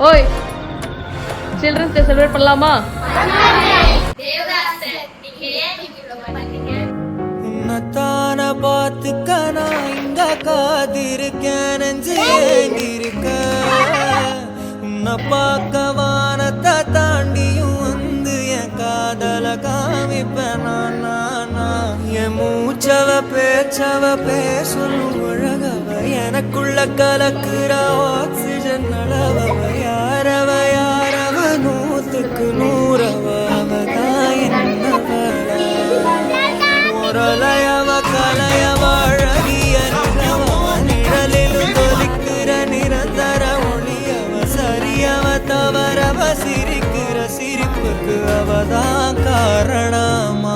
ஓய், children's day celebrate பண்ணலாமா? உன்னத்தான பார்த்துக்க நான் இங்க காதிருக்கேன், நெஞ்சு ஏங்கிருக்க. உன்னை பார்க்க வானத்தை தாண்டியும் வந்து என் காதல காமிப்பேன் நான். என் மூச்சவ பேச்சவ பேசணும் அழகவ, எனக்குள்ள கலக்குற ஆக்சிஜன் அளவவ. யாரவ 100க்கு 100 அவதான் என்னவள. முரளையவ கலையவ அழகிய நிலவ, நிழலிலும் தொலிக்கிற நிரந்தர ஒளியவ. சரியவ தவறவ சிரிக்கிற சிரிப்புக்கு அவதான் காரணமா.